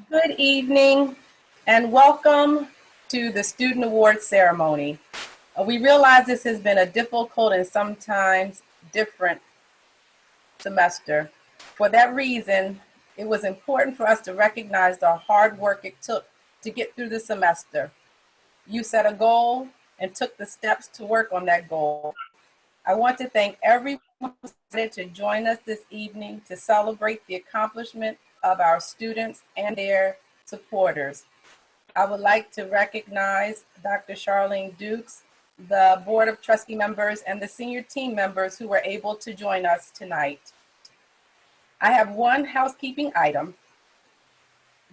Good evening and welcome to the Student Award Ceremony. We realize this has been a difficult and sometimes different semester. For that reason, it was important for us to recognize the hard work it took to get through the semester. You set a goal and took the steps to work on that goal. I want to thank everyone who decided to join us this evening to celebrate the accomplishment of our students and their supporters. I would like to recognize Dr. Charlene Dukes, the Board of Trustee members, and the senior team members who were able to join us tonight. I have one housekeeping item.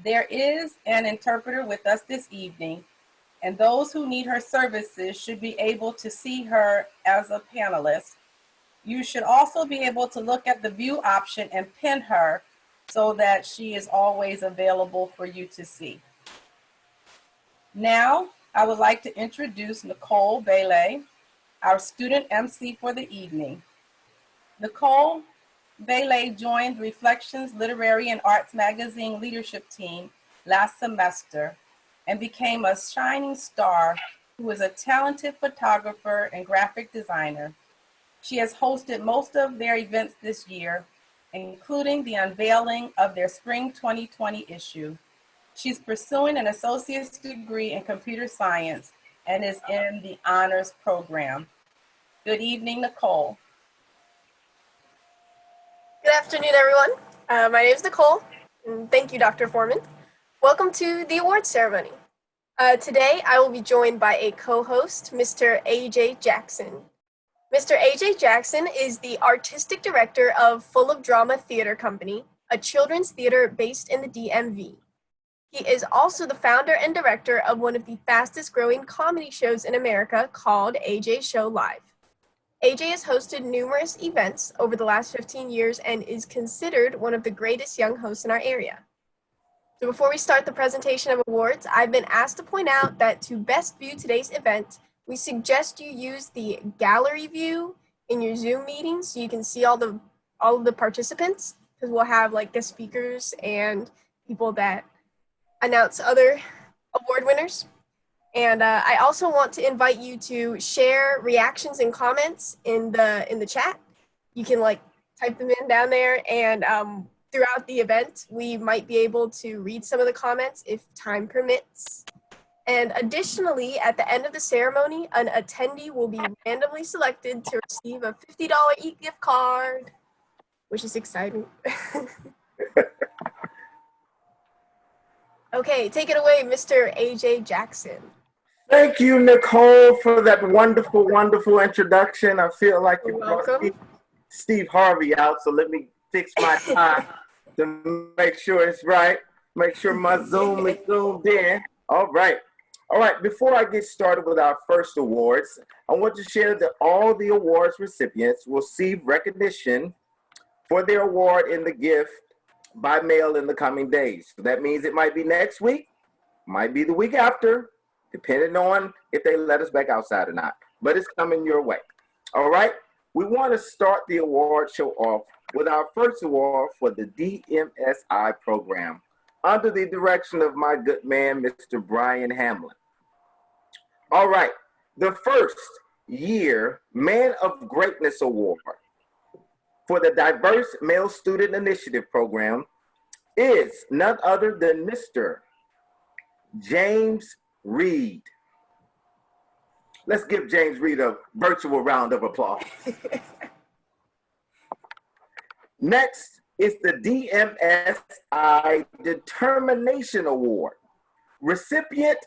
There is an interpreter with us this evening, and those who need her services should be able to see her as a panelist. You should also be able to look at the view option and pin her so that she is always available for you to see. Now, I would like to introduce Nicole Bailey, our student MC for the evening. Nicole Bailey joined Reflections Literary and Arts Magazine leadership team last semester and became a shining star who is a talented photographer and graphic designer. She has hosted most of their events this year, including the unveiling of their spring 2020 issue. She's pursuing an associate's degree in computer science and is in the honors program. Good evening, Nicole. Good afternoon, everyone. My name is Nicole, and thank you, Dr. Foreman. Welcome to the award ceremony. Today, I will be joined by a co-host, Mr. A.J. Jackson. Mr. A.J. Jackson is the artistic director of Full of Drama Theater Company, a children's theater based in the DMV. He is also the founder and director of one of the fastest growing comedy shows in America called AJ Show Live. AJ has hosted numerous events over the last 15 years and is considered one of the greatest young hosts in our area. So before we start the presentation of awards, I've been asked to point out that to best view today's event, we suggest you use the gallery view in your Zoom meeting so you can see all of the participants, because we'll have like guest speakers and people that announce other award winners. And I also want to invite you to share reactions and comments in the chat. You can like type them in down there, and throughout the event, we might be able to read some of the comments if time permits. And additionally, at the end of the ceremony, an attendee will be randomly selected to receive a $50 e-gift card, which is exciting. Okay, take it away, Mr. A.J. Jackson. Thank you, Nicole, for that wonderful, wonderful introduction. I feel like you brought Steve Harvey out, so let me fix my tie to make sure it's right. Make sure my Zoom is zoomed in. All right. All right, before I get started with our first awards, I want to share that all the awards recipients will receive recognition for their award in the gift by mail in the coming days. So that means it might be next week, might be the week after, depending on if they let us back outside or not. But it's coming your way. All right, we want to start the award show off with our first award for the DMSI program under the direction of my good man, Mr. Brian Hamlin. All right, the first year Man of Greatness Award for the Diverse Male Student Initiative Program is none other than Mr. James Reed. Let's give James Reed a virtual round of applause. Next is the DMSI Determination Award. Recipient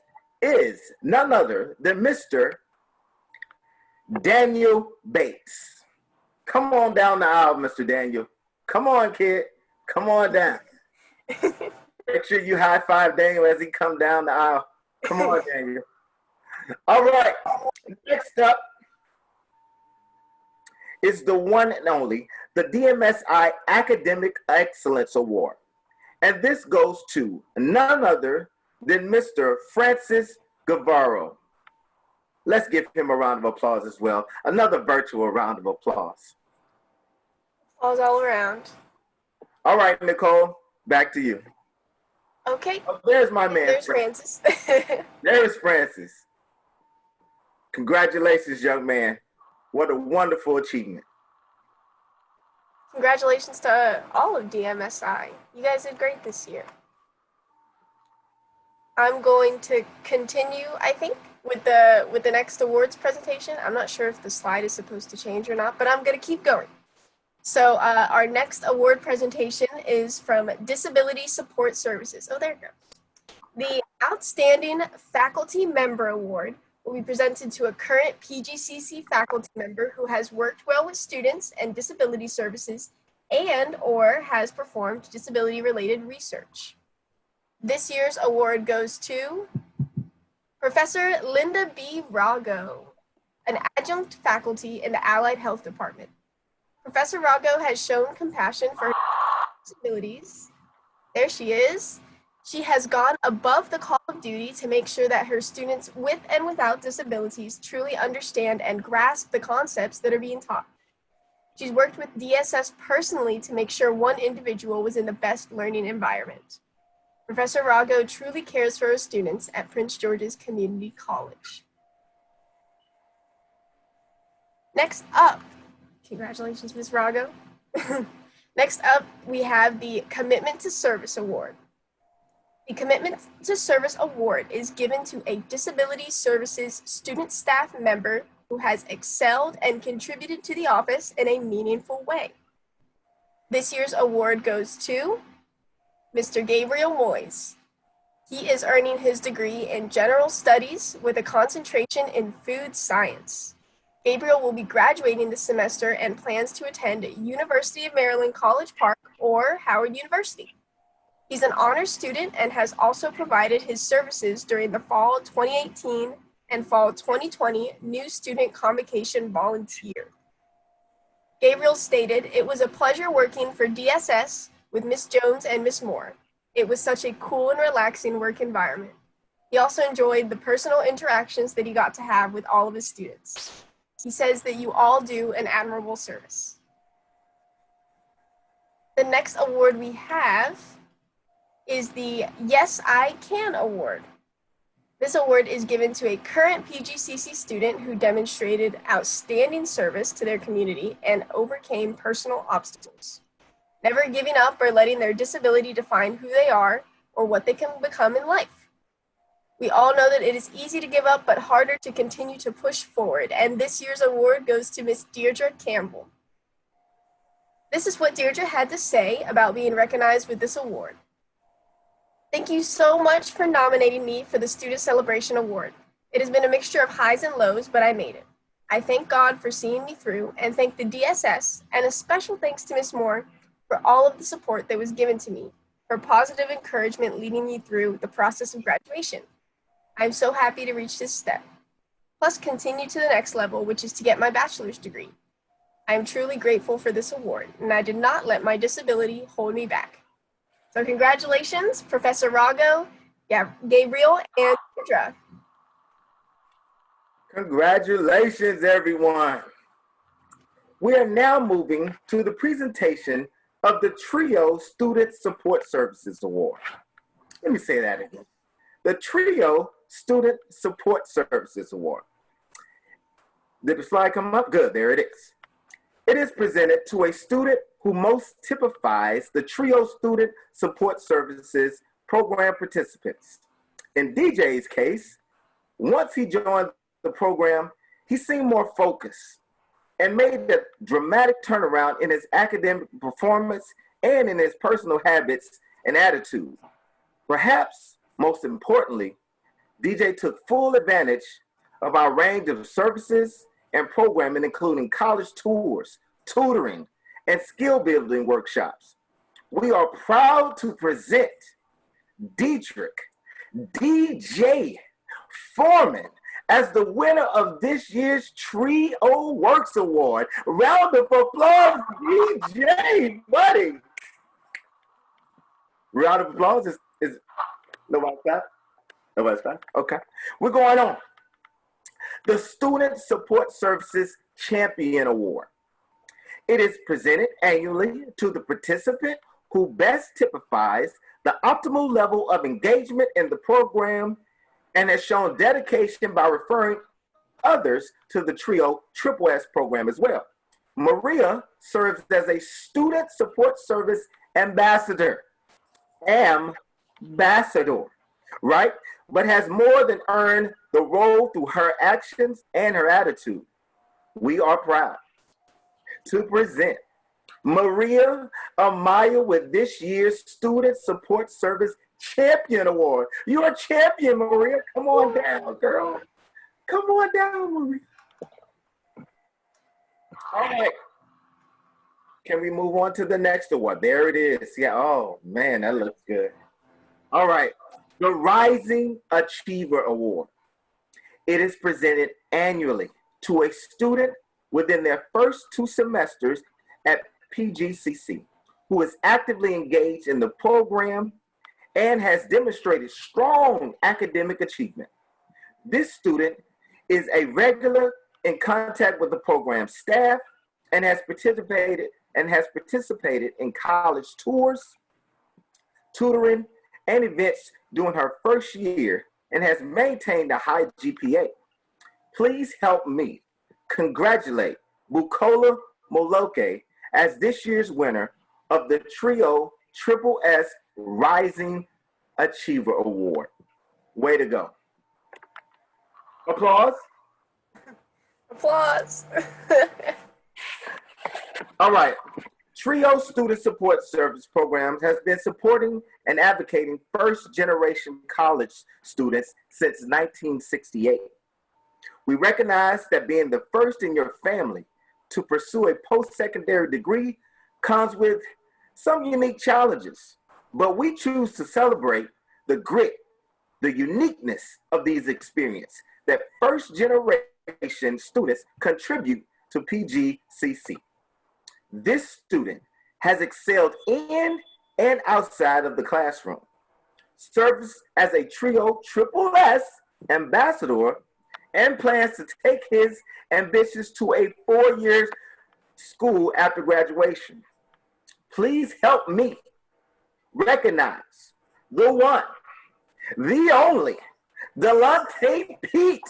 is none other than Mr. Daniel Bates. Come on down the aisle, Mr. Daniel. Come on, kid. Come on down. Make sure you high five Daniel as he come down the aisle. Come on, Daniel. All right. Next up is the one and only, the DMSI Academic Excellence Award. And this goes to none other than Mr. Francis Guevara. Let's give him a round of applause as well. Another virtual round of applause. Applause all around. All right, Nicole, back to you. Okay. Oh, there's my man. There's Francis. There's Francis. Congratulations, young man. What a wonderful achievement. Congratulations to all of DMSI. You guys did great this year. I'm going to continue, I think, with the next awards presentation. I'm not sure if the slide is supposed to change or not, but I'm going to keep going. So our next award presentation is from Disability Support Services. Oh, there it goes. The Outstanding Faculty Member Award will be presented to a current PGCC faculty member who has worked well with students and disability services and or has performed disability-related research. This year's award goes to Professor Linda B. Rago, an adjunct faculty in the Allied Health Department. Professor Rago has shown compassion for her disabilities. There she is. She has gone above the call of duty to make sure that her students with and without disabilities truly understand and grasp the concepts that are being taught. She's worked with DSS personally to make sure one individual was in the best learning environment. Professor Rago truly cares for her students at Prince George's Community College. Next up, congratulations, Ms. Rago. Next up, we have the Commitment to Service Award. The Commitment to Service Award is given to a Disability Services student staff member who has excelled and contributed to the office in a meaningful way. This year's award goes to Mr. Gabriel Moyes. He is earning his degree in General Studies with a concentration in Food Science. Gabriel will be graduating this semester and plans to attend University of Maryland College Park or Howard University. He's an honors student and has also provided his services during the fall 2018 and fall 2020 New Student Convocation Volunteer. Gabriel stated, "It was a pleasure working for DSS with Ms. Jones and Ms. Moore. It was such a cool and relaxing work environment." He also enjoyed the personal interactions that he got to have with all of his students. He says that you all do an admirable service. The next award we have is the Yes, I Can Award. This award is given to a current PGCC student who demonstrated outstanding service to their community and overcame personal obstacles, never giving up or letting their disability define who they are or what they can become in life. We all know that it is easy to give up, but harder to continue to push forward, and this year's award goes to Miss Deirdre Campbell. This is what Deirdre had to say about being recognized with this award. "Thank you so much for nominating me for the Student Celebration Award. It has been a mixture of highs and lows, but I made it. I thank God for seeing me through and thank the DSS, and a special thanks to Ms. Moore for all of the support that was given to me, for positive encouragement leading me through the process of graduation. I'm so happy to reach this step, plus continue to the next level, which is to get my bachelor's degree. I am truly grateful for this award, and I did not let my disability hold me back." So congratulations, Professor Rago, Gabriel, and Deirdre. Congratulations, everyone. We are now moving to the presentation of the TRIO Student Support Services Award. Let me say that again. The TRIO Student Support Services Award. Did the slide come up? Good, there it is. It is presented to a student who most typifies the TRIO Student Support Services program participants. In DJ's case, once he joined the program, he seemed more focused and made a dramatic turnaround in his academic performance and in his personal habits and attitude. Perhaps most importantly, DJ took full advantage of our range of services and programming, including college tours, tutoring, and skill building workshops. We are proud to present Dietrich DJ Foreman as the winner of this year's TRIO Works Award. Round of applause, DJ, buddy. Round of applause is nobody's got? Nobody's got? Okay. We're going on. The Student Support Services Champion Award. It is presented annually to the participant who best typifies the optimal level of engagement in the program and has shown dedication by referring others to the TRIO Triple S program as well. Maria serves as a student support service ambassador, right? But has more than earned the role through her actions and her attitude. We are proud to present Maria Amaya with this year's Student Support Service Champion Award. You're a champion, Maria. Come on down, girl. Come on down, Maria. All right. Can we move on to the next award? There it is. Yeah. Oh, man, that looks good. All right. The Rising Achiever Award. It is presented annually to a student within their first 2 semesters at PGCC who is actively engaged in the program and has demonstrated strong academic achievement. This student is a regular in contact with the program staff and has participated in college tours, tutoring, and events during her first year and has maintained a high GPA. Please help me congratulate Bukola Moloke as this year's winner of the TRIO Triple S Rising Achiever Award. Way to go. Applause. Applause. All right. TRIO Student Support Service Programs has been supporting and advocating first-generation college students since 1968. We recognize that being the first in your family to pursue a post-secondary degree comes with some unique challenges, but we choose to celebrate the grit, the uniqueness of these experiences that first-generation students contribute to PGCC. This student has excelled in and outside of the classroom, serves as a TRIO Triple S ambassador, and plans to take his ambitions to a 4-year school after graduation. Please help me recognize the one, the only, Delonte Pete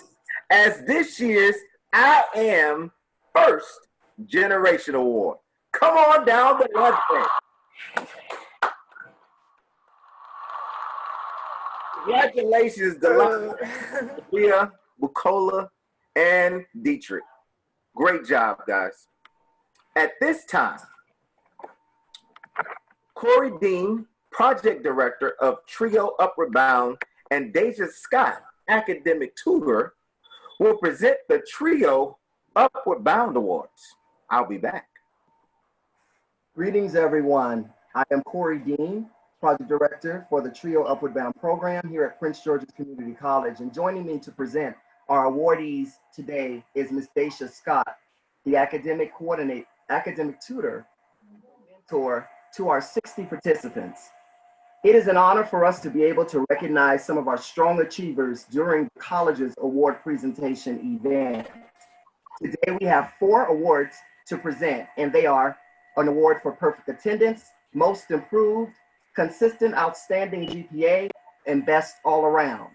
as this year's I Am First Generation Award. Come on down the Delonte. Congratulations, Delonte, Leah, Bukola, and Dietrich. Great job, guys. At this time, Corey Dean, Project Director of TRIO Upward Bound, and Deja Scott, Academic Tutor, will present the TRIO Upward Bound Awards. I'll be back. Greetings, everyone. I am Corey Dean, Project Director for the TRIO Upward Bound program here at Prince George's Community College. And joining me to present our awardees today is Ms. Deja Scott, the academic tutor, mentor to our 60 participants. It is an honor for us to be able to recognize some of our strong achievers during the college's award presentation event. Today we have 4 awards to present, and they are an award for perfect attendance, most improved, consistent outstanding GPA, and best all around.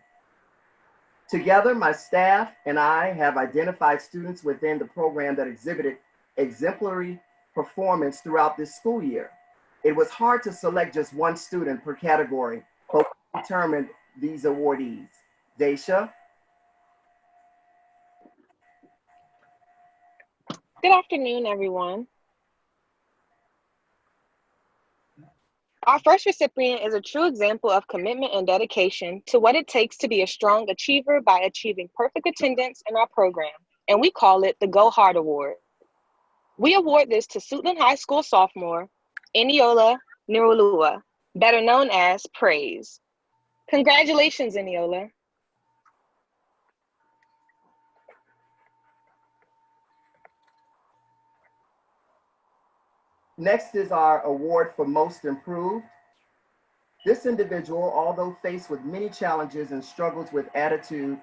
Together, my staff and I have identified students within the program that exhibited exemplary performance throughout this school year. It was hard to select just one student per category, but we determined these awardees. Daisha. Good afternoon, everyone. Our first recipient is a true example of commitment and dedication to what it takes to be a strong achiever by achieving perfect attendance in our program, and we call it the Go Hard Award. We award this to Suitland High School sophomore, Eniola Nirulua, better known as Praise. Congratulations, Eniola. Next is our award for most improved. This individual, although faced with many challenges and struggled with attitude,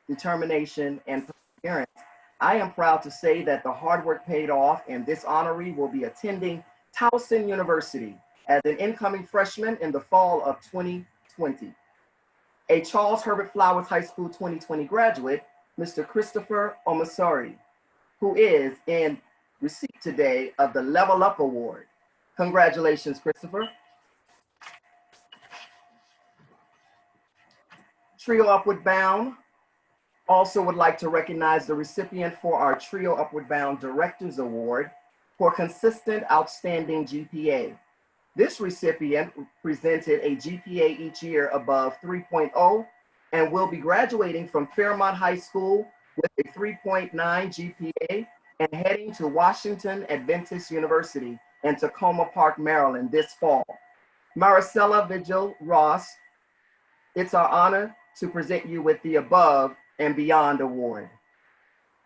determination, and perseverance, I am proud to say that the hard work paid off, and this honoree will be attending Towson University as an incoming freshman in the fall of 2020. A Charles Herbert Flowers High School 2020 graduate, Mr. Christopher Omasori, who is in receipt today of the Level Up Award. Congratulations, Christopher. Trio Upward Bound also would like to recognize the recipient for our Trio Upward Bound Directors Award for consistent outstanding GPA. This recipient presented a GPA each year above 3.0 and will be graduating from Fairmont High School with a 3.9 GPA and heading to Washington Adventist University in Tacoma Park, Maryland this fall. Maricela Vigil Ross, it's our honor to present you with the Above and Beyond Award.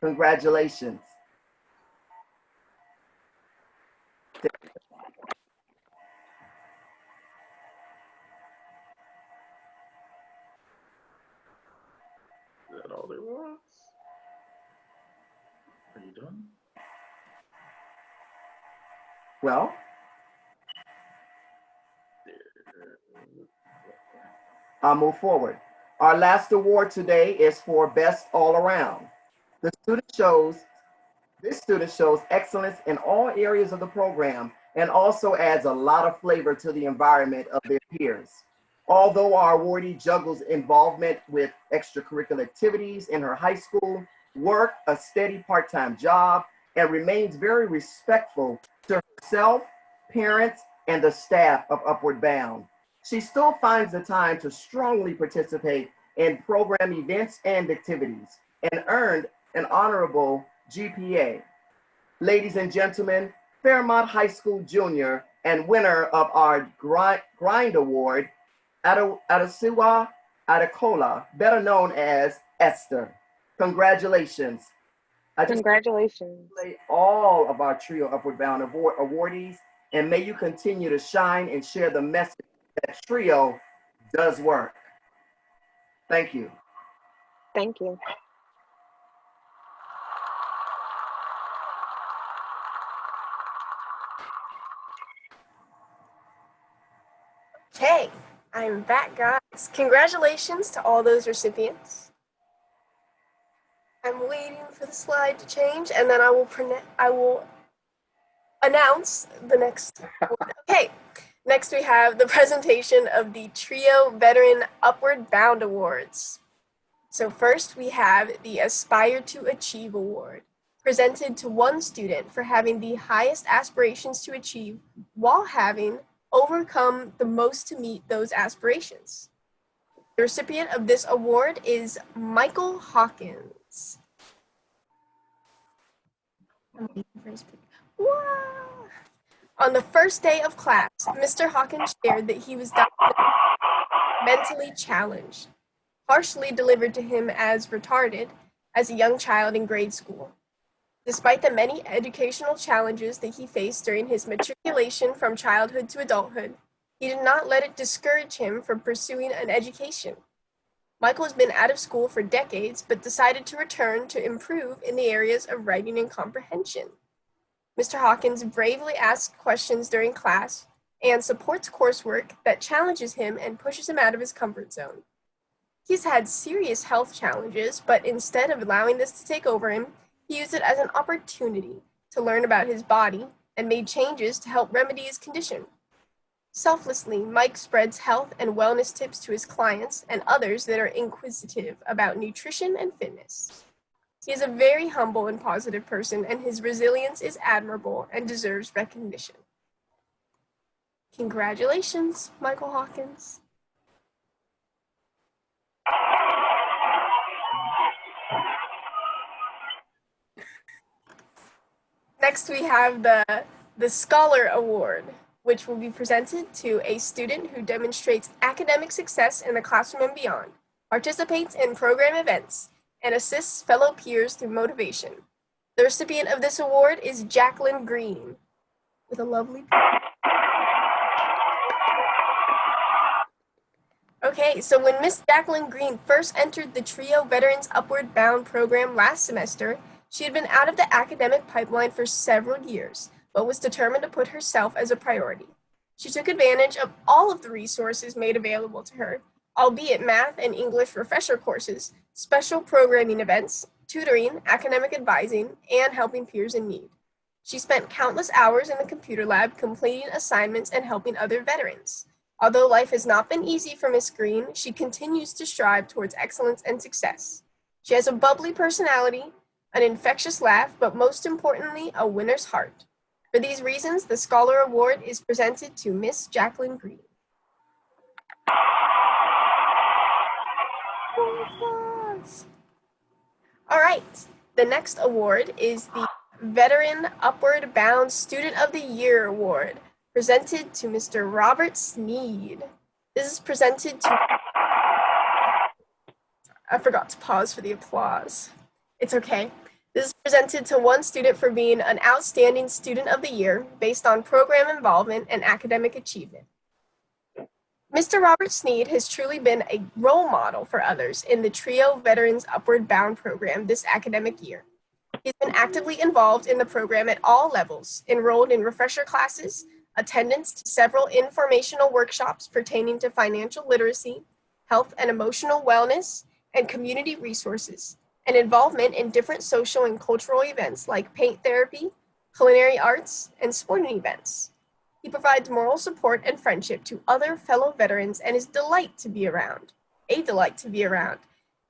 Congratulations. Is that all there was? Are you done? Well, I'll move forward. Our last award today is for Best All Around. This student shows excellence in all areas of the program and also adds a lot of flavor to the environment of their peers. Although our awardee juggles involvement with extracurricular activities in her high school, work a steady part-time job, and remains very respectful to herself, parents, and the staff of Upward Bound, she still finds the time to strongly participate in program events and activities and earned an honorable GPA. Ladies and gentlemen, Fairmont High School junior and winner of our Grind Award, Adesiwa Adekola, better known as Esther. Congratulations. Congratulations. All of our Trio Upward Bound awardees, and may you continue to shine and share the message that Trio does work. Thank you. Thank you. Okay, I'm back, guys. Congratulations to all those recipients. I'm waiting for the slide to change, and then I will announce the next award. Okay, next we have the presentation of the Trio Veteran Upward Bound Awards. So first we have the Aspire to Achieve Award, presented to one student for having the highest aspirations to achieve while having overcome the most to meet those aspirations. The recipient of this award is Michael Hawkins. I'm waiting for his picture. Wow. On the first day of class, Mr. Hawkins shared that he was mentally challenged, partially delivered to him as retarded as a young child in grade school. Despite the many educational challenges that he faced during his matriculation from childhood to adulthood, he did not let it discourage him from pursuing an education. Michael has been out of school for decades, but decided to return to improve in the areas of writing and comprehension. Mr. Hawkins bravely asks questions during class and supports coursework that challenges him and pushes him out of his comfort zone. He's had serious health challenges, but instead of allowing this to take over him, he used it as an opportunity to learn about his body and made changes to help remedy his condition. Selflessly, Mike spreads health and wellness tips to his clients and others that are inquisitive about nutrition and fitness. He is a very humble and positive person, and his resilience is admirable and deserves recognition. Congratulations, Michael Hawkins. Next, we have the Scholar Award, which will be presented to a student who demonstrates academic success in the classroom and beyond, participates in program events, and assists fellow peers through motivation. The recipient of this award is Jacqueline Green, with a lovely picture. Okay, so when Miss Jacqueline Green first entered the Trio Veterans Upward Bound program last semester, she had been out of the academic pipeline for several years, but was determined to put herself as a priority. She took advantage of all of the resources made available to her, albeit math and English refresher courses, special programming events, tutoring, academic advising, and helping peers in need. She spent countless hours in the computer lab completing assignments and helping other veterans. Although life has not been easy for Miss Green, she continues to strive towards excellence and success. She has a bubbly personality, an infectious laugh, but most importantly, a winner's heart. For these reasons, the Scholar Award is presented to Miss Jacqueline Green. All right, the next award is the Veteran Upward Bound Student of the Year Award, presented to Mr. Robert Sneed. This is presented to... I forgot to pause for the applause. It's okay. This is presented to one student for being an outstanding student of the year based on program involvement and academic achievement. Mr. Robert Sneed has truly been a role model for others in the TRIO Veterans Upward Bound program this academic year. He's been actively involved in the program at all levels, enrolled in refresher classes, attendance to several informational workshops pertaining to financial literacy, health and emotional wellness, and community resources, and involvement in different social and cultural events like paint therapy, culinary arts, and sporting events. He provides moral support and friendship to other fellow veterans and is a delight to be around.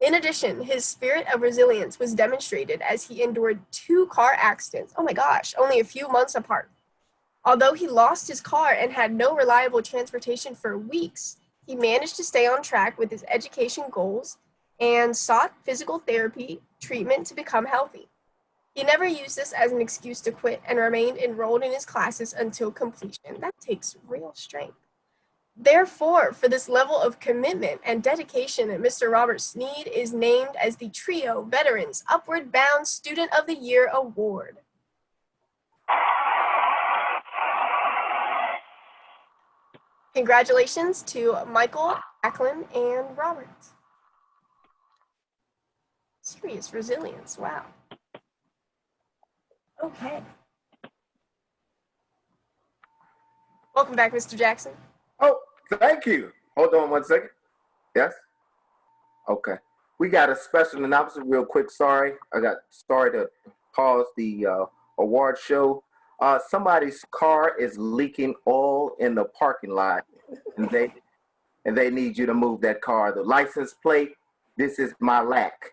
In addition, his spirit of resilience was demonstrated as he endured 2 car accidents, oh my gosh, only a few months apart. Although he lost his car and had no reliable transportation for weeks, he managed to stay on track with his education goals and sought physical therapy treatment to become healthy. He never used this as an excuse to quit and remained enrolled in his classes until completion. That takes real strength. Therefore, for this level of commitment and dedication, Mr. Robert Sneed is named as the TRIO Veterans Upward Bound Student of the Year Award. Congratulations to Michael, Jacqueline, and Robert. Serious resilience, wow. Okay. Welcome back, Mr. Jackson. Oh, thank you. Hold on one second. Yes? Okay. We got a special announcement real quick. Sorry to pause the award show. Somebody's car is leaking oil in the parking lot, and they need you to move that car. The license plate, this is my lack.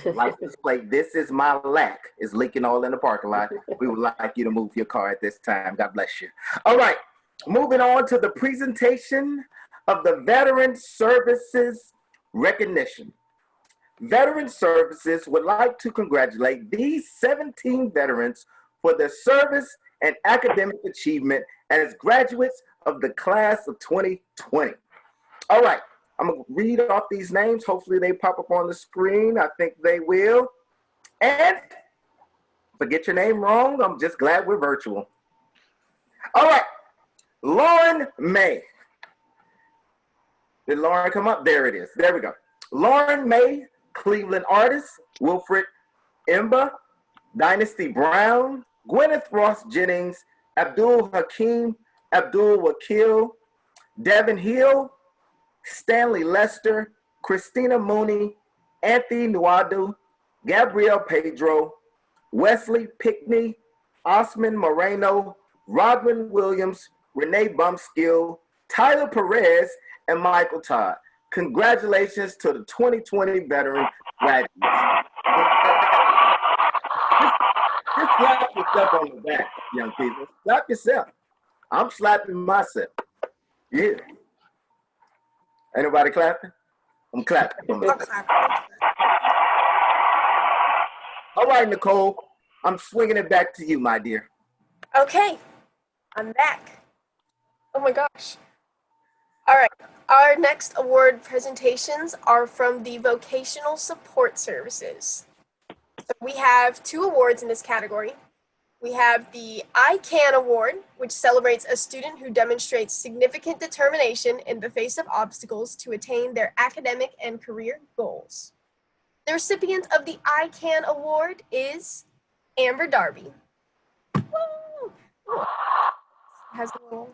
License plate, this is my lack, is leaking all in the parking lot. We would like you to move your car at this time. God bless you. All right, moving on to the presentation of the Veteran Services Recognition. Veteran Services would like to congratulate these 17 veterans for their service and academic achievement as graduates of the class of 2020. All right. I'm going to read off these names. Hopefully they pop up on the screen. I think they will. And if I get your name wrong, I'm just glad we're virtual. All right. Lauren May. Did Lauren come up? There it is. There we go. Lauren May, Cleveland artist. Wilfred Imba, Dynasty Brown, Gwyneth Ross Jennings, Abdul Hakim, Abdul Wakil, Devin Hill, Stanley Lester, Christina Mooney, Anthony Nuadu, Gabrielle Pedro, Wesley Pickney, Osman Moreno, Rodman Williams, Renee Bumskill, Tyler Perez, and Michael Todd. Congratulations to the 2020 veteran graduates. Just slap yourself on the back, young people. Slap yourself. I'm slapping myself. Yeah. Anybody clapping? I'm clapping. All right, Nicole. I'm swinging it back to you, my dear. Okay, I'm back. Oh my gosh. All right, our next award presentations are from the Vocational Support Services. So we have 2 awards in this category. We have the I Can Award, which celebrates a student who demonstrates significant determination in the face of obstacles to attain their academic and career goals. The recipient of the I Can Award is Amber Darby. Woo! Has a little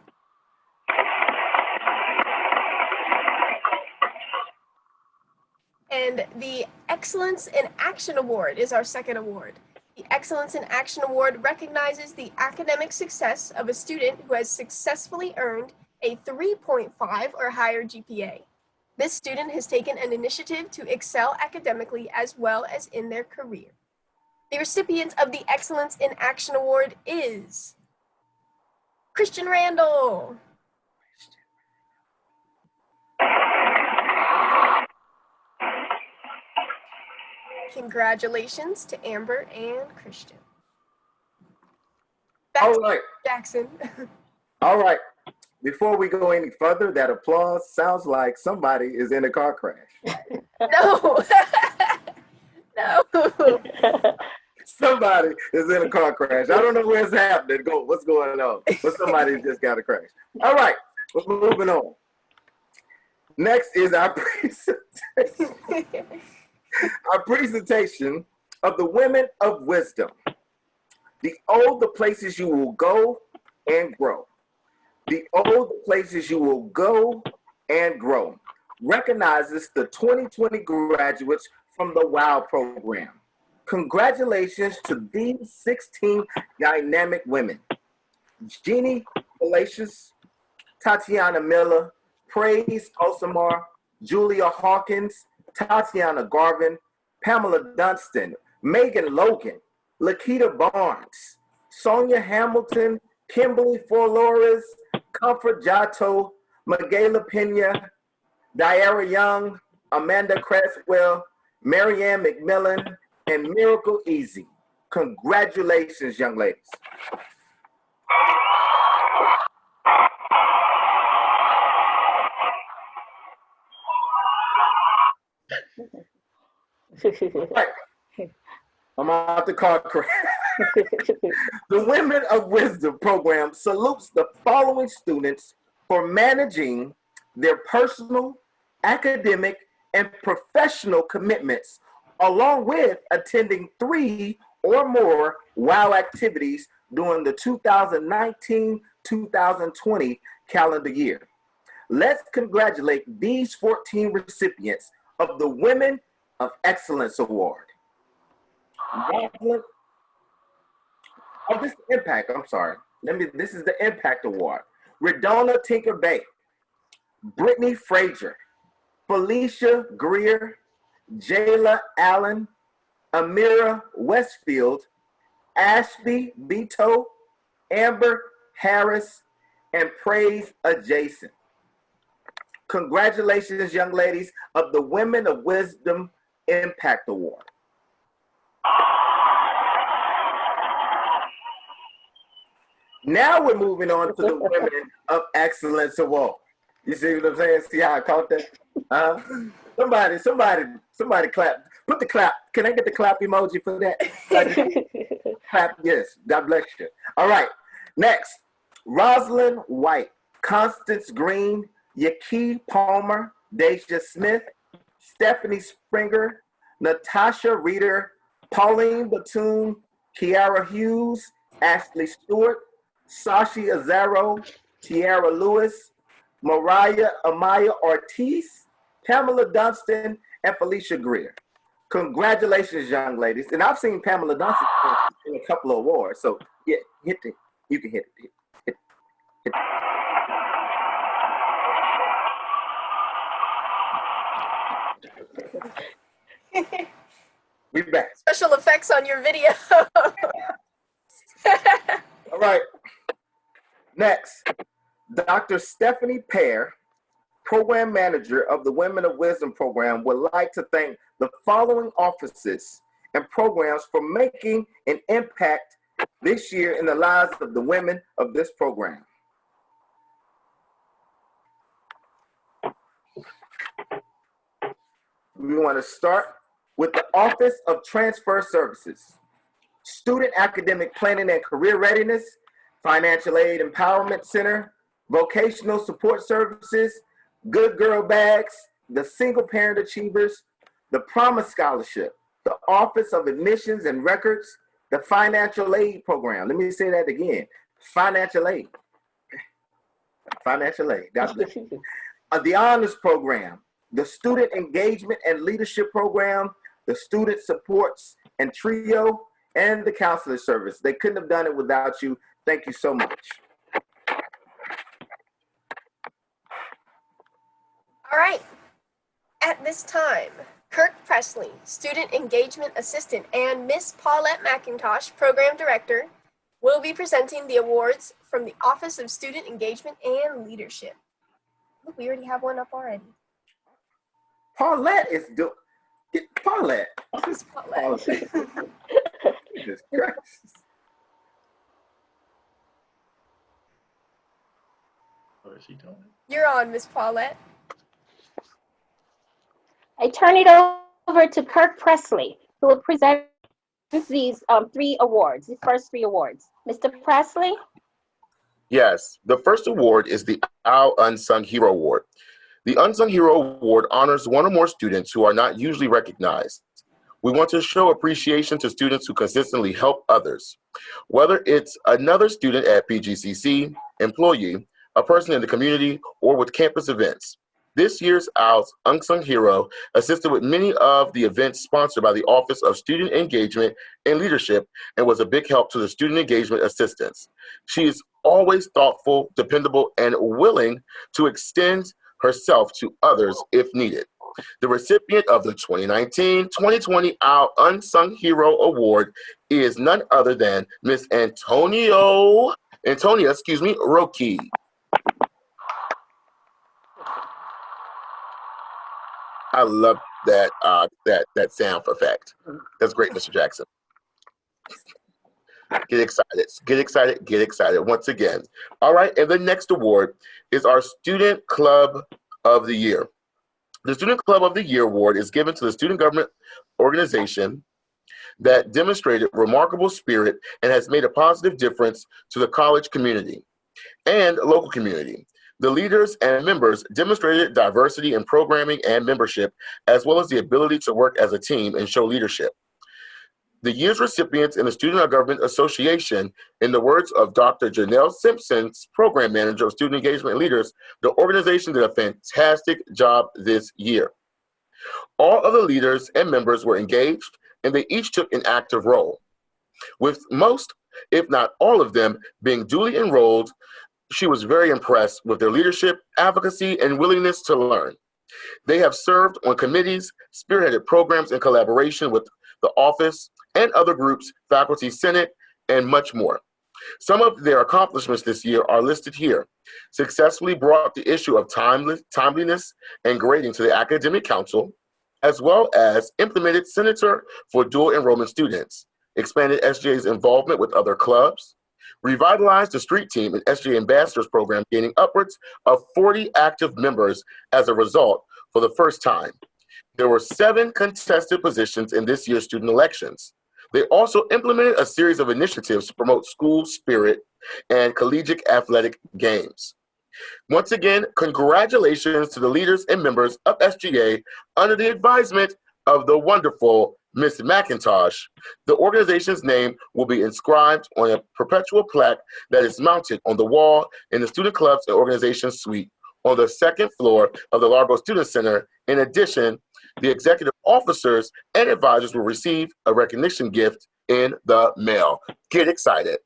And the Excellence in Action Award is our second award. The Excellence in Action Award recognizes the academic success of a student who has successfully earned a 3.5 or higher GPA. This student has taken an initiative to excel academically as well as in their career. The recipient of the Excellence in Action Award is Christian Randall. Congratulations to Amber and Christian. Back All to right. Jackson. All right. Before we go any further, that applause sounds like somebody is in a car crash. No. No. Somebody is in a car crash. I don't know where it's happening. What's going on? But somebody just got a crash. All right. We're moving on. Next is our presentation. Our presentation of the Women of Wisdom. The places you will go and grow. The places you will go and grow recognizes the 2020 graduates from the WOW program. Congratulations to these 16 dynamic women. Jeannie Palacios, Tatiana Miller, Praise Osamar, Julia Hawkins, Tatiana Garvin, Pamela Dunstan, Megan Logan, Lakita Barnes, Sonia Hamilton, Kimberly Forlores, Comfort Jato, Miguela Pena, Diara Young, Amanda Cresswell, Marianne McMillan, and Miracle Easy. Congratulations, young ladies. Right. I'm out the car crash. The Women of Wisdom program salutes the following students for managing their personal, academic, and professional commitments, along with attending 3 or more WOW activities during the 2019-2020 calendar year. Let's congratulate these 14 recipients of the Women of Excellence Award. This is the Impact, I'm sorry. This is the Impact Award. Redona Tinker Bay, Brittany Frazier, Felicia Greer, Jayla Allen, Amira Westfield, Ashley Beto, Amber Harris, and Praise Adjacent. Congratulations, young ladies, of the Women of Wisdom Impact Award. Now we're moving on to the Women of Excellence Award. You see what I'm saying? See how I caught that? Somebody clap. Put the clap. Can I get the clap emoji for that? Clap, yes. God bless you. All right. Next, Rosalind White, Constance Green, Yaki Palmer, Deja Smith, Stephanie Springer, Natasha Reeder, Pauline Batoon, Kiara Hughes, Ashley Stewart, Sashi Azaro, Tiara Lewis, Mariah Amaya Ortiz, Pamela Dunstan, and Felicia Greer. Congratulations, young ladies. And I've seen Pamela Dunstan in a couple of awards. So yeah, hit it. You can hit it. Hit it. We back. Special effects on your video. All right. Next, Dr. Stephanie Pear, Program Manager of the Women of Wisdom Program, would like to thank the following offices and programs for making an impact this year in the lives of the women of this program. We want to start with the Office of Transfer Services, Student Academic Planning and Career Readiness, Financial Aid Empowerment Center, Vocational Support Services, Good Girl Bags, the Single Parent Achievers, the Promise Scholarship, the Office of Admissions and Records, the Financial Aid Program. Let me say that again. Financial Aid. Financial Aid. God bless you. The Honors Program, the Student Engagement and Leadership Program, the Student Supports and Trio, and the Counselor Service. They couldn't have done it without you. Thank you so much. All right. At this time, Kirk Presley, Student Engagement Assistant, and Miss Paulette McIntosh, Program Director, will be presenting the awards from the Office of Student Engagement and Leadership. Look, we already have one up already. Paulette is doing. Paulette. Miss Paulette. Jesus Christ. What is he doing? You're on, Miss Paulette. I turn it over to Kirk Presley, who will present these three awards, the first three awards. Mr. Presley? Yes, the first award is the Our Unsung Hero Award. The Unsung Hero Award honors one or more students who are not usually recognized. We want to show appreciation to students who consistently help others. Whether it's another student at PGCC, employee, a person in the community, or with campus events. This year's Our Unsung Hero assisted with many of the events sponsored by the Office of Student Engagement and Leadership and was a big help to the student engagement assistants. She is always thoughtful, dependable, and willing to extend herself to others if needed. The recipient of the 2019-2020 Our Unsung Hero Award is none other than Miss Antonia, Roki. I love that that sound effect. That's great, Mr. Jackson. Get excited, get excited, get excited once again. All right, and the next award is our Student Club of the Year. The Student Club of the Year award is given to the student government organization that demonstrated remarkable spirit and has made a positive difference to the college community and local community. The leaders and members demonstrated diversity in programming and membership, as well as the ability to work as a team and show leadership. The year's recipients in the Student Government Association, in the words of Dr. Janelle Simpson, Program Manager of Student Engagement Leaders, the organization did a fantastic job this year. All of the leaders and members were engaged, and they each took an active role, with most, if not all of them, being duly enrolled. She was very impressed with their leadership, advocacy, and willingness to learn. They have served on committees, spearheaded programs in collaboration with the office and other groups, faculty, senate, and much more. Some of their accomplishments this year are listed here. Successfully brought the issue of timeliness and grading to the Academic Council, as well as implemented Senator for dual enrollment students, expanded SGA's involvement with other clubs, revitalized the street team and SGA Ambassadors program, gaining upwards of 40 active members as a result for the first time. There were 7 contested positions in this year's student elections. They also implemented a series of initiatives to promote school spirit and collegiate athletic games. Once again, congratulations to the leaders and members of SGA under the advisement of the wonderful Miss McIntosh. The organization's name will be inscribed on a perpetual plaque that is mounted on the wall in the Student Clubs and Organization Suite on the 2nd floor of the Largo Student Center. In addition, the executive officers and advisors will receive a recognition gift in the mail. Get excited.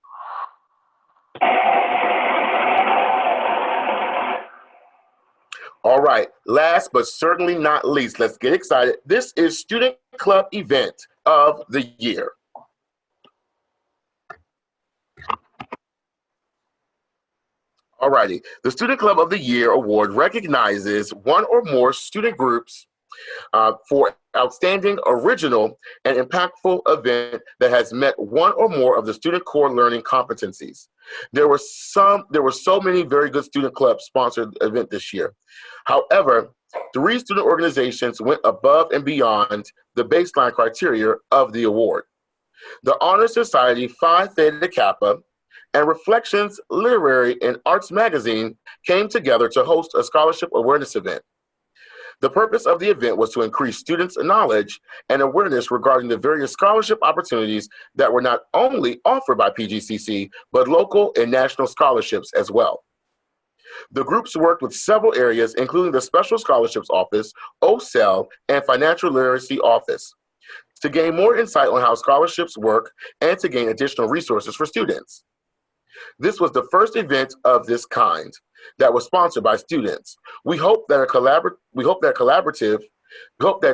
All right, last but certainly not least, let's get excited. This is Student Club Event of the Year. All righty, the Student Club of the Year Award recognizes one or more student groups for outstanding, original, and impactful event that has met one or more of the student core learning competencies. There were so many very good student clubs sponsored event this year. However, 3 student organizations went above and beyond the baseline criteria of the award. The Honor Society Phi Theta Kappa and Reflections Literary and Arts Magazine came together to host a scholarship awareness event. The purpose of the event was to increase students' knowledge and awareness regarding the various scholarship opportunities that were not only offered by PGCC, but local and national scholarships as well. The groups worked with several areas, including the Special Scholarships Office, OCEL, and Financial Literacy Office, to gain more insight on how scholarships work and to gain additional resources for students. This was the first event of this kind that was sponsored by students. We hope that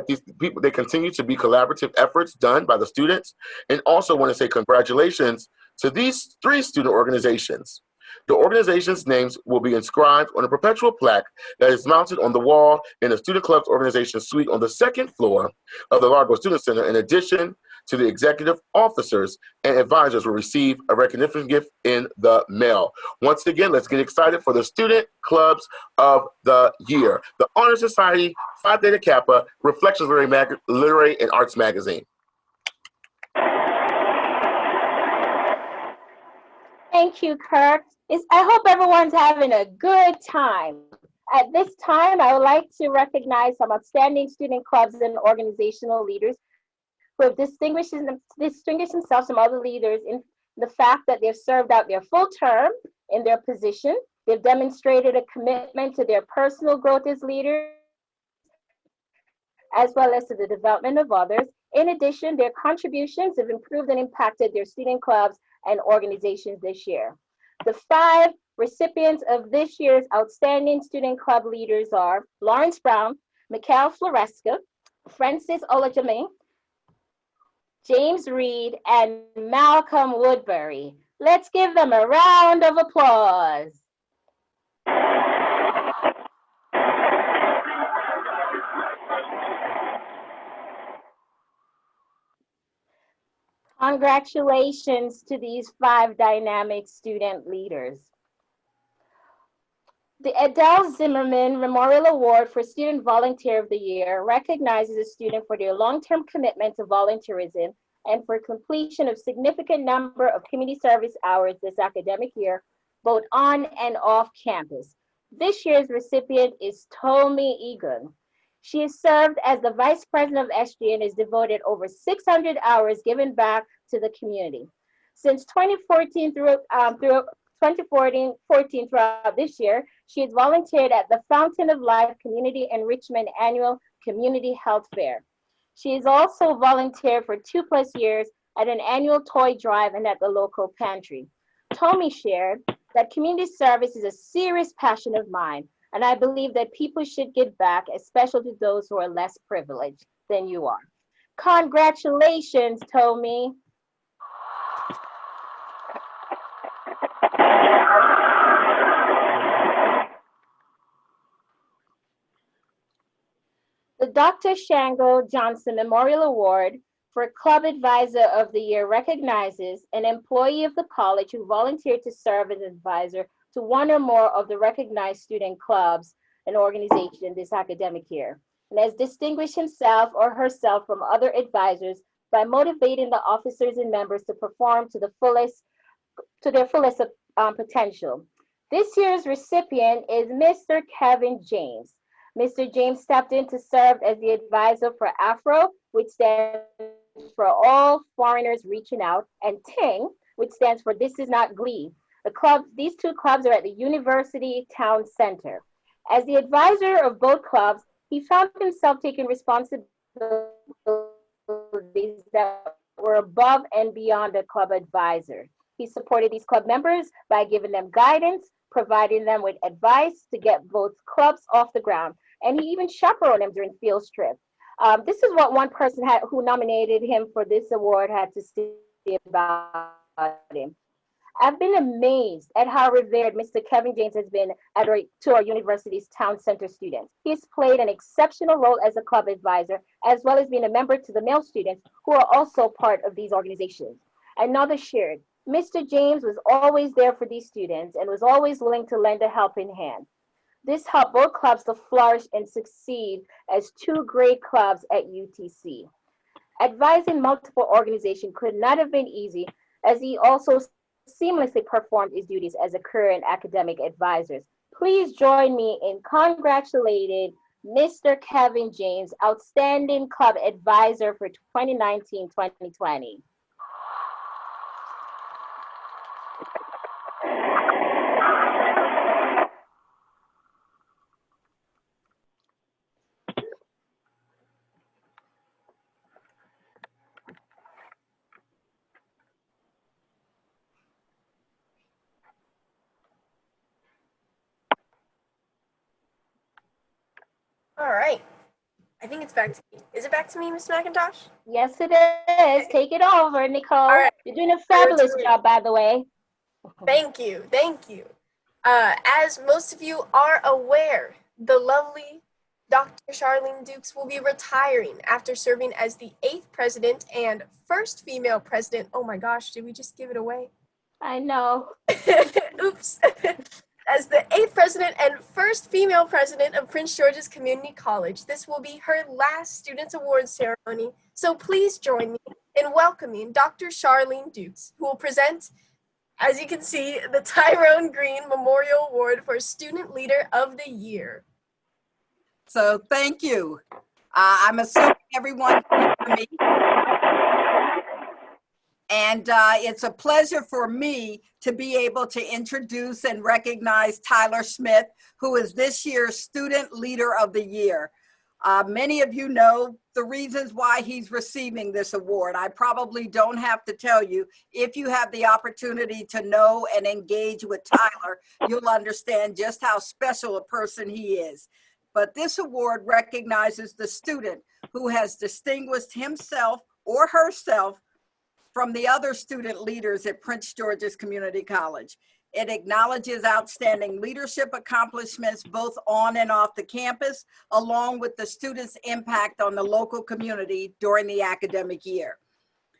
these people, they continue to be collaborative efforts done by the students, and also want to say congratulations to these 3 student organizations. The organizations' names will be inscribed on a perpetual plaque that is mounted on the wall in the Student Club's organization suite on the 2nd floor of the Largo Student Center. In addition to the executive officers and advisors will receive a recognition gift in the mail. Once again, let's get excited for the Student Clubs of the Year. The Honor Society, Phi Theta Kappa, Reflections Literary and Arts Magazine. Thank you, Kirk. I hope everyone's having a good time. At this time, I would like to recognize some outstanding student clubs and organizational leaders who have distinguished themselves from other leaders in the fact that they've served out their full term in their position. They've demonstrated a commitment to their personal growth as leaders, as well as to the development of others. In addition, their contributions have improved and impacted their student clubs and organizations this year. The 5 recipients of this year's Outstanding Student Club Leaders are Lawrence Brown, Mikhail Floresca, Francis Olajame, James Reed, and Malcolm Woodbury. Let's give them a round of applause. Congratulations to these 5 dynamic student leaders. The Adele Zimmerman Memorial Award for Student Volunteer of the Year recognizes a student for their long-term commitment to volunteerism and for completion of significant number of community service hours this academic year, both on and off campus. This year's recipient is Tomi Egan. She has served as the Vice President of SG and has devoted over 600 hours given back to the community. Since 2014 throughout this year, she has volunteered at the Fountain of Life Community Enrichment Annual Community Health Fair. She has also volunteered for 2+ years at an annual toy drive and at the local pantry. Tomi shared that community service is a serious passion of mine, and I believe that people should give back, especially to those who are less privileged than you are. Congratulations, Tomi. The Dr. Shango Johnson Memorial Award for Club Advisor of the Year recognizes an employee of the college who volunteered to serve as advisor to one or more of the recognized student clubs and organizations this academic year, and has distinguished himself or herself from other advisors by motivating the officers and members to perform to their fullest potential. This year's recipient is Mr. Kevin James. Mr. James stepped in to serve as the advisor for AFRO, which stands for All Foreigners Reaching Out, and TING, which stands for This Is Not Glee. These 2 clubs are at the University Town Center. As the advisor of both clubs, he found himself taking responsibilities that were above and beyond a club advisor. He supported these club members by giving them guidance, providing them with advice to get both clubs off the ground, and he even chaperoned them during field trips. This is what one person who nominated him for this award had to say about him. I've been amazed at how revered Mr. Kevin James has been to our university's town center students. He's played an exceptional role as a club advisor, as well as being a member to the male students who are also part of these organizations. Another shared, Mr. James was always there for these students and was always willing to lend a helping hand. This helped both clubs to flourish and succeed as 2 great clubs at UTC. Advising multiple organizations could not have been easy, as he also seamlessly performed his duties as a current academic advisor. Please join me in congratulating Mr. Kevin James, Outstanding Club Advisor for 2019-2020. All right. I think it's back to me. Is it back to me, Ms. McIntosh? Yes, it is. Take it over, Nicole. All right. You're doing a fabulous job, by the way. Thank you. Thank you. As most of you are aware, the lovely Dr. Charlene Dukes will be retiring after serving as the 8th president and first female president. Oh my gosh, did we just give it away? I know. Oops. As the 8th president and first female president of Prince George's Community College. This will be her last Students' Awards ceremony, so please join me in welcoming Dr. Charlene Dukes, who will present, as you can see, the Tyrone Green Memorial Award for Student Leader of the Year. So thank you. I'm assuming everyone can hear me. And it's a pleasure for me to be able to introduce and recognize Tyler Smith, who is this year's Student Leader of the Year. Many of you know the reasons why he's receiving this award. I probably don't have to tell you. If you have the opportunity to know and engage with Tyler, you'll understand just how special a person he is. But this award recognizes the student who has distinguished himself or herself from the other student leaders at Prince George's Community College. It acknowledges outstanding leadership accomplishments both on and off the campus, along with the students' impact on the local community during the academic year.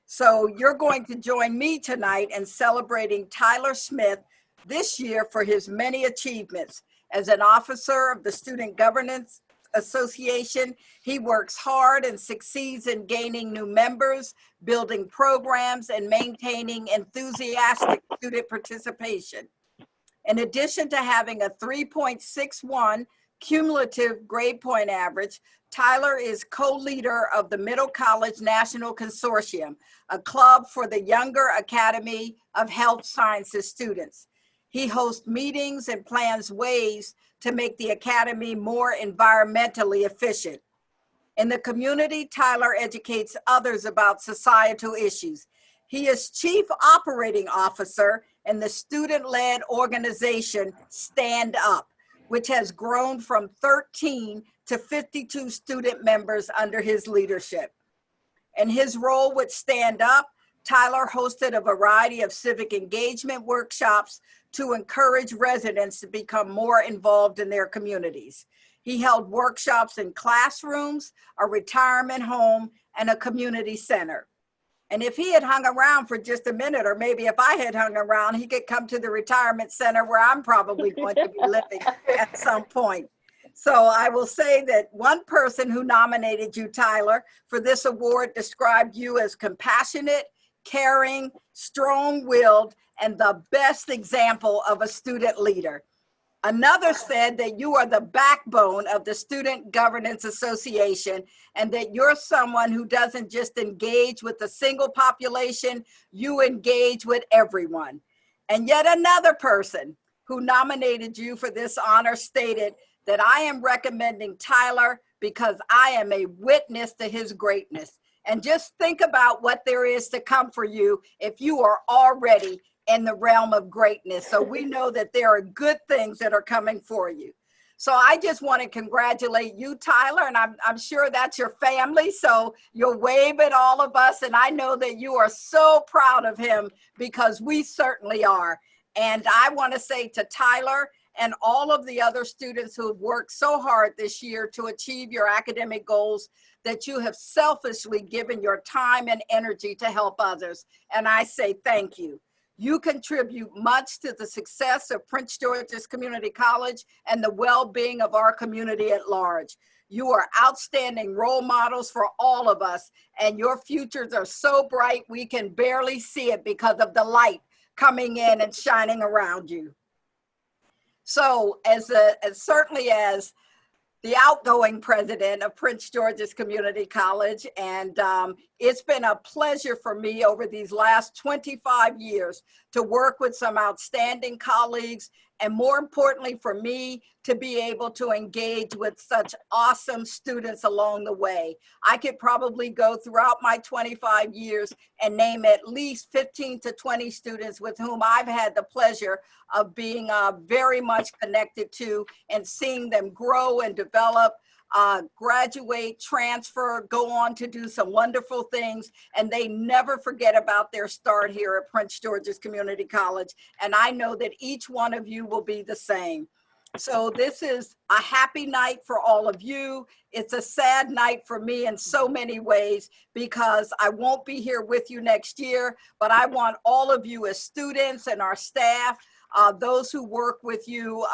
So you're going to join me tonight in celebrating Tyler Smith this year for his many achievements. As an officer of the Student Governance Association, he works hard and succeeds in gaining new members, building programs, and maintaining enthusiastic student participation. In addition to having a 3.61 cumulative grade point average, Tyler is co-leader of the Middle College National Consortium, a club for the Younger Academy of Health Sciences students. He hosts meetings and plans ways to make the academy more environmentally efficient. In the community, Tyler educates others about societal issues. He is Chief Operating Officer in the student-led organization Stand Up, which has grown from 13 to 52 student members under his leadership. In his role with Stand Up, Tyler hosted a variety of civic engagement workshops to encourage residents to become more involved in their communities. He held workshops in classrooms, a retirement home, and a community center. And if he had hung around for just a minute, or maybe if I had hung around, he could come to the retirement center where I'm probably going to be living at some point. So I will say that one person who nominated you, Tyler, for this award described you as compassionate, caring, strong-willed, and the best example of a student leader. Another said that you are the backbone of the Student Governance Association and that you're someone who doesn't just engage with a single population, you engage with everyone. And yet another person who nominated you for this honor stated that I am recommending Tyler because I am a witness to his greatness. And just think about what there is to come for you if you are already in the realm of greatness. So we know that there are good things that are coming for you. So I just want to congratulate you, Tyler, and I'm sure that's your family. So you'll wave at all of us. And I know that you are so proud of him because we certainly are. And I want to say to Tyler and all of the other students who have worked so hard this year to achieve your academic goals, that you have selfishly given your time and energy to help others. And I say thank you. You contribute much to the success of Prince George's Community College and the well-being of our community at large. You are outstanding role models for all of us, and your futures are so bright we can barely see it because of the light coming in and shining around you. So certainly as the outgoing president of Prince George's Community College. And it's been a pleasure for me over these last 25 years to work with some outstanding colleagues, and more importantly for me, to be able to engage with such awesome students along the way. I could probably go throughout my 25 years and name at least 15 to 20 students with whom I've had the pleasure of being very much connected to and seeing them grow and develop. graduate, transfer, go on to do some wonderful things, and they never forget about their start here at Prince George's Community College. And I know that each one of you will be the same. So this is a happy night for all of you. It's a sad night for me in so many ways because I won't be here with you next year, but I want all of you as students and our staff, those who work with you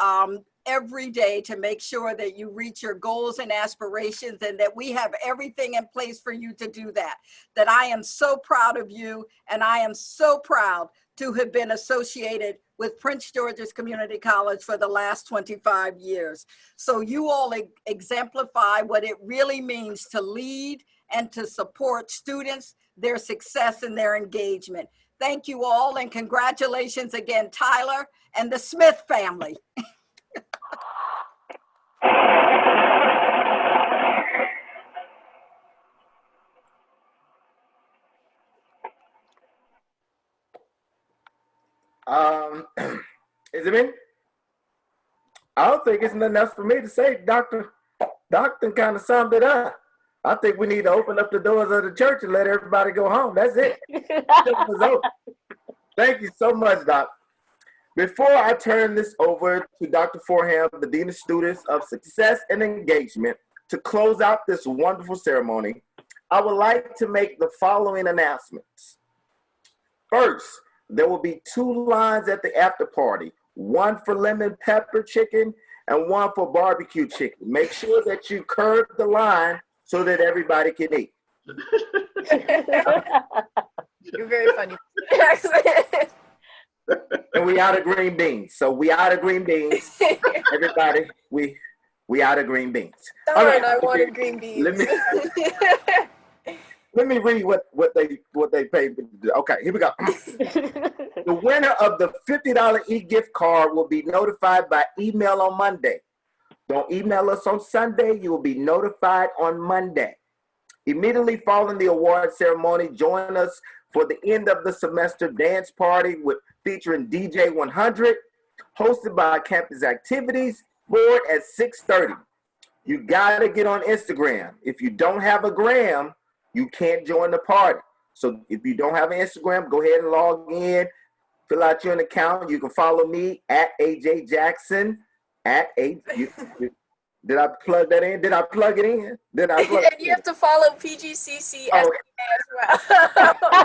every day to make sure that you reach your goals and aspirations and that we have everything in place for you to do that. That I am so proud of you, and I am so proud to have been associated with Prince George's Community College for the last 25 years. So you all exemplify what it really means to lead and to support students, their success and their engagement. Thank you all, and congratulations again, Tyler and the Smith family. Is it me? I don't think it's nothing else for me to say. Doctor kind of summed it up. I think we need to open up the doors of the church and let everybody go home. That's it. Thank you so much, Doc. Before I turn this over to Dr. Forham, the Dean of Students of Success and Engagement, to close out this wonderful ceremony, I would like to make the following announcements. First, there will be 2 lines at the after party, one for lemon pepper chicken and one for barbecue chicken. Make sure that you curve the line so that everybody can eat. You're very funny. And we out of green beans. So we out of green beans. Everybody, we out of green beans. Darn, All right, I wanted green beans. Let me read what they paid. Okay, here we go. The winner of the $50 e-gift card will be notified by email on Monday. Don't email us on Sunday. You will be notified on Monday. Immediately following the award ceremony, join us for the end of the semester dance party featuring DJ 100, hosted by Campus Activities Board at 6:30. You gotta get on Instagram. If you don't have a gram, you can't join the party. So if you don't have an Instagram, go ahead and log in, fill out your account. You can follow me at AJ Jackson. Did I plug that in? Did I plug it in? And you have to follow PGCC as well.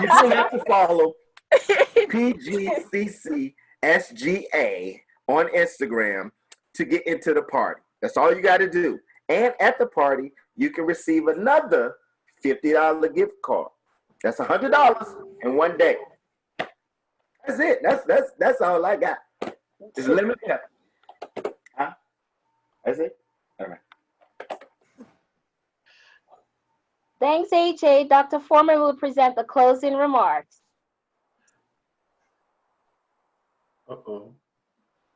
You do have to follow PGCC SGA on Instagram to get into the party. That's all you got to do. And at the party, you can receive another $50 gift card. That's $100 in one day. That's it. That's all I got. It's limited. Huh? That's it? All right. Thanks, AJ. Dr. Foreman will present the closing remarks. Uh-oh.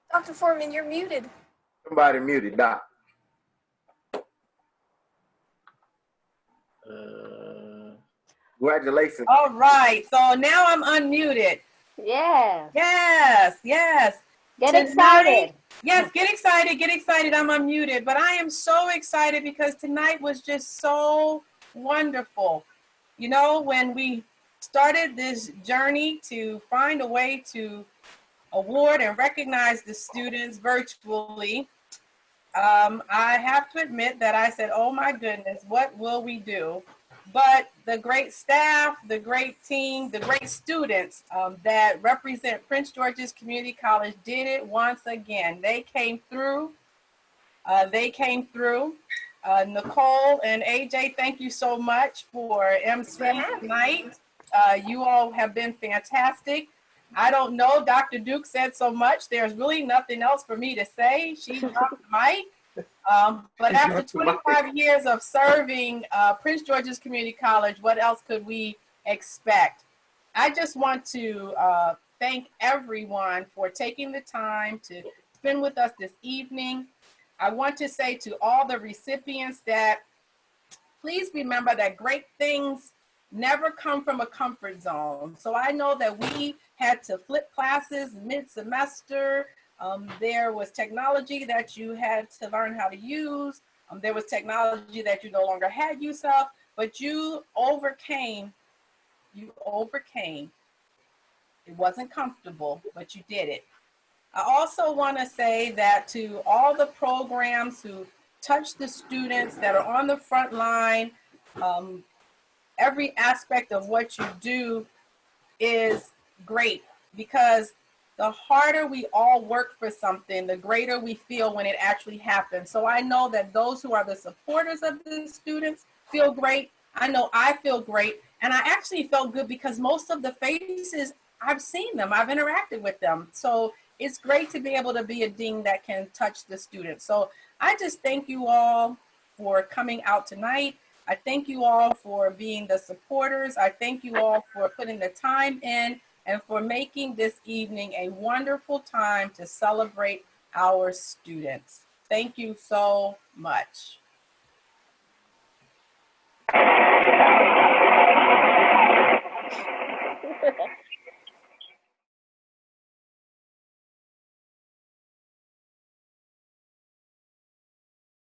Dr. Foreman, you're muted. Somebody muted, Doc. Congratulations. All right, so now I'm unmuted. Yeah. Yes. Get excited. Yes, get excited. I'm unmuted, but I am so excited because tonight was just so wonderful. You know, when we started this journey to find a way to award and recognize the students virtually, I have to admit that I said, oh my goodness, what will we do? But the great staff, the great team, the great students that represent Prince George's Community College did it once again. They came through. Nicole and AJ, thank you so much for emceeing tonight. You all have been fantastic. I don't know, Dr. Duke said so much. There's really nothing else for me to say. She dropped the mic. But after 25 years of serving Prince George's Community College, what else could we expect? I just want to thank everyone for taking the time to spend with us this evening. I want to say to all the recipients that please remember that great things never come from a comfort zone. So I know that we had to flip classes mid-semester. There was technology that you had to learn how to use. There was technology that you no longer had use of, but you overcame. It wasn't comfortable, but you did it. I also want to say that to all the programs who touch the students that are on the front line, every aspect of what you do is great, because the harder we all work for something, the greater we feel when it actually happens. So I know that those who are the supporters of the students feel great. I know I feel great. And I actually felt good because most of the faces, I've seen them, I've interacted with them. So it's great to be able to be a dean that can touch the students. So I just thank you all for coming out tonight. I thank you all for being the supporters. I thank you all for putting the time in and for making this evening a wonderful time to celebrate our students. Thank you so much.